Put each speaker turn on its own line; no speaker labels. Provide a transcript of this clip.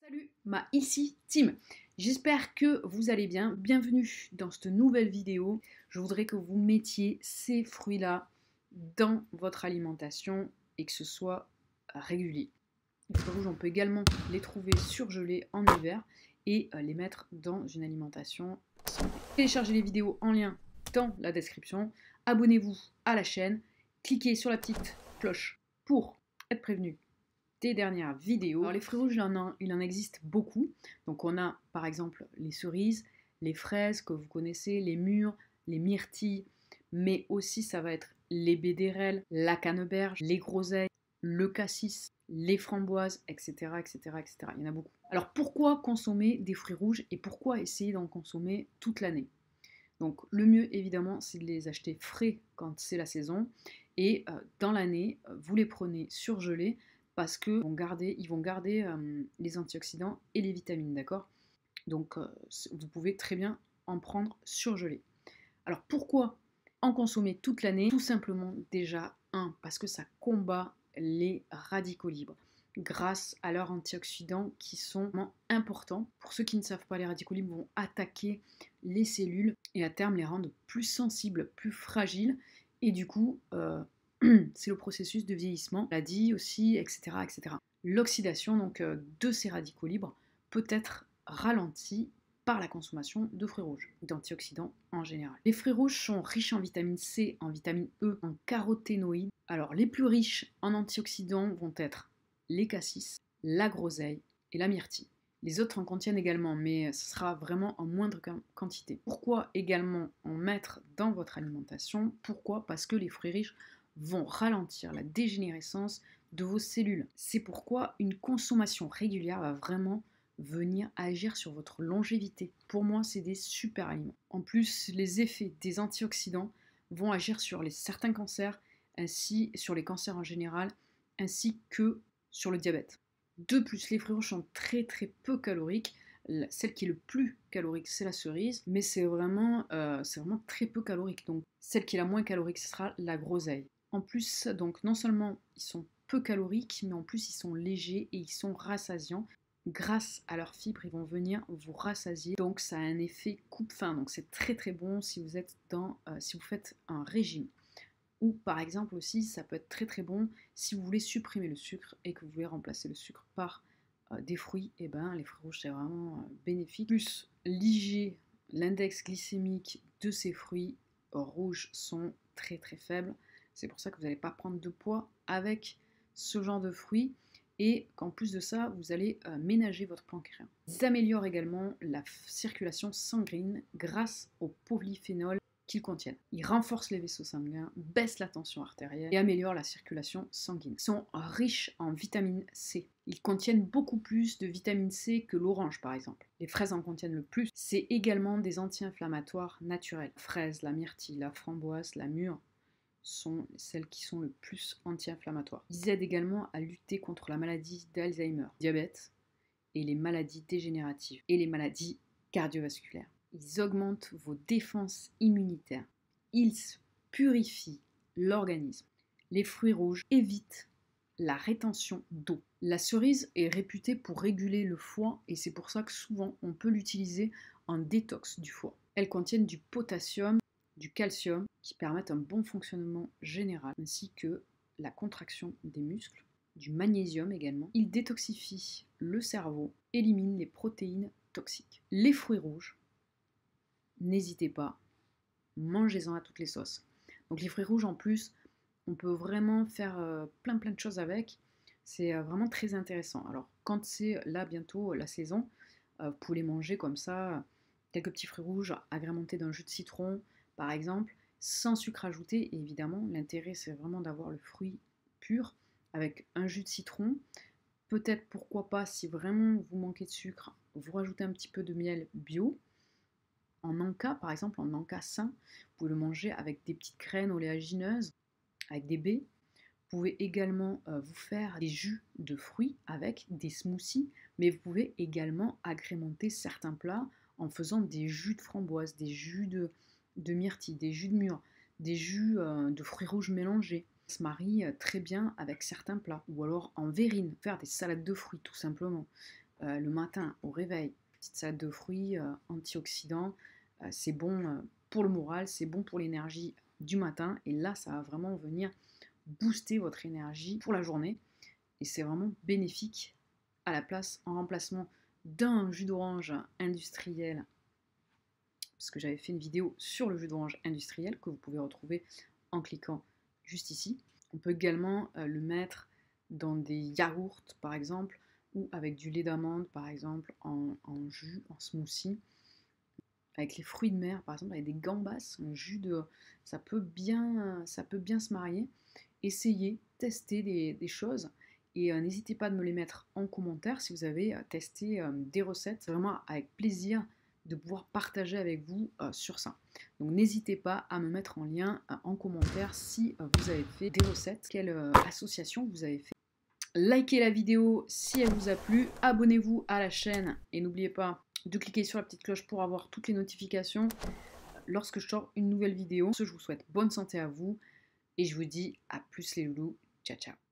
Salut, ici Tim. J'espère que vous allez bien. Bienvenue dans cette nouvelle vidéo. Je voudrais que vous mettiez ces fruits-là dans votre alimentation et que ce soit régulier. Les fruits rouges, on peut également les trouver surgelés en hiver et les mettre dans une alimentation santé. Téléchargez les vidéos en lien dans la description. Abonnez-vous à la chaîne. Cliquez sur la petite cloche pour être prévenu des dernières vidéos. Alors les fruits rouges, il en existe beaucoup. Donc on a par exemple les cerises, les fraises que vous connaissez, les mûres, les myrtilles, mais aussi ça va être les bédérelles, la canneberge, les groseilles, le cassis, les framboises, etc., etc., etc. Il y en a beaucoup. Alors pourquoi consommer des fruits rouges et pourquoi essayer d'en consommer toute l'année? Donc le mieux évidemment c'est de les acheter frais quand c'est la saison et dans l'année vous les prenez surgelés parce qu'ils vont garder les antioxydants et les vitamines, d'accord? Donc vous pouvez très bien en prendre surgelés. Alors pourquoi en consommer toute l'année? Tout simplement déjà, parce que ça combat les radicaux libres grâce à leurs antioxydants qui sont vraiment importants. Pour ceux qui ne savent pas, les radicaux libres vont attaquer les cellules et à terme les rendre plus sensibles, plus fragiles et du coup c'est le processus de vieillissement, maladie aussi, etc., etc. L'oxydation donc de ces radicaux libres peut être ralentie par la consommation de fruits rouges, d'antioxydants en général. Les fruits rouges sont riches en vitamine C, en vitamine E, en caroténoïdes. Alors les plus riches en antioxydants vont être les cassis, la groseille et la myrtille. Les autres en contiennent également, mais ce sera vraiment en moindre quantité. Pourquoi également en mettre dans votre alimentation? Pourquoi? Parce que les fruits riches vont ralentir la dégénérescence de vos cellules. C'est pourquoi une consommation régulière va vraiment venir agir sur votre longévité. Pour moi, c'est des super aliments. En plus, les effets des antioxydants vont agir sur certains cancers, ainsi sur les cancers en général, ainsi que sur le diabète. De plus, les fruits rouges sont très très peu caloriques. Celle qui est le plus calorique, c'est la cerise, mais c'est vraiment très peu calorique. Donc, celle qui est la moins calorique, ce sera la groseille. En plus, donc non seulement ils sont peu caloriques, mais en plus ils sont légers et ils sont rassasiants. Grâce à leurs fibres, ils vont venir vous rassasier. Donc ça a un effet coupe-faim. Donc c'est très très bon si vous êtes si vous faites un régime. Ou par exemple aussi, ça peut être très très bon si vous voulez supprimer le sucre et que vous voulez remplacer le sucre par des fruits. Et ben les fruits rouges c'est vraiment bénéfique. Plus l'IG, l'index glycémique de ces fruits rouges sont très très faibles. C'est pour ça que vous n'allez pas prendre de poids avec ce genre de fruits et qu'en plus de ça, vous allez ménager votre pancréas. Ils améliorent également la circulation sanguine grâce au polyphénol qu'ils contiennent. Ils renforcent les vaisseaux sanguins, baissent la tension artérielle et améliorent la circulation sanguine. Ils sont riches en vitamine C. Ils contiennent beaucoup plus de vitamine C que l'orange par exemple. Les fraises en contiennent le plus. C'est également des anti-inflammatoires naturels. La fraise, la myrtille, la framboise, la mûre sont celles qui sont le plus anti-inflammatoires. Ils aident également à lutter contre la maladie d'Alzheimer, diabète et les maladies dégénératives et les maladies cardiovasculaires. Ils augmentent vos défenses immunitaires. Ils purifient l'organisme. Les fruits rouges évitent la rétention d'eau. La cerise est réputée pour réguler le foie et c'est pour ça que souvent on peut l'utiliser en détox du foie. Elles contiennent du potassium, du calcium qui permettent un bon fonctionnement général ainsi que la contraction des muscles, du magnésium également. Ils détoxifient le cerveau, éliminent les protéines toxiques. Les fruits rouges, n'hésitez pas, mangez-en à toutes les sauces. Donc les fruits rouges en plus, on peut vraiment faire plein de choses avec. C'est vraiment très intéressant. Alors quand c'est là bientôt la saison, vous pouvez les manger comme ça, quelques petits fruits rouges agrémentés d'un jus de citron par exemple, sans sucre ajouté. Et évidemment, l'intérêt c'est vraiment d'avoir le fruit pur avec un jus de citron. Peut-être pourquoi pas si vraiment vous manquez de sucre, vous rajoutez un petit peu de miel bio. En encas, par exemple, en encas sain, vous pouvez le manger avec des petites graines oléagineuses, avec des baies. Vous pouvez également vous faire des jus de fruits avec des smoothies, mais vous pouvez également agrémenter certains plats en faisant des jus de framboise, des jus de myrtille, des jus de mûre, des jus de fruits rouges mélangés. Ça se marie très bien avec certains plats. Ou alors en verrine, faire des salades de fruits tout simplement. le matin au réveil, petite salade de fruits, antioxydants, c'est bon pour le moral, c'est bon pour l'énergie du matin. Et là, ça va vraiment venir booster votre énergie pour la journée. Et c'est vraiment bénéfique à la place, en remplacement d'un jus d'orange industriel, parce que j'avais fait une vidéo sur le jus d'orange industriel que vous pouvez retrouver en cliquant juste ici. On peut également le mettre dans des yaourts par exemple, ou avec du lait d'amande par exemple, en jus, en smoothie. Avec les fruits de mer par exemple, avec des gambas, un jus de... ça peut bien se marier. Essayez, testez des choses. Et n'hésitez pas de me les mettre en commentaire si vous avez testé des recettes. C'est vraiment avec plaisir de pouvoir partager avec vous sur ça. Donc n'hésitez pas à me mettre en lien en commentaire si vous avez fait des recettes, quelle association vous avez fait. Likez la vidéo si elle vous a plu, abonnez-vous à la chaîne et n'oubliez pas de cliquer sur la petite cloche pour avoir toutes les notifications lorsque je sors une nouvelle vidéo. Je vous souhaite bonne santé à vous et je vous dis à plus les loulous. Ciao ciao.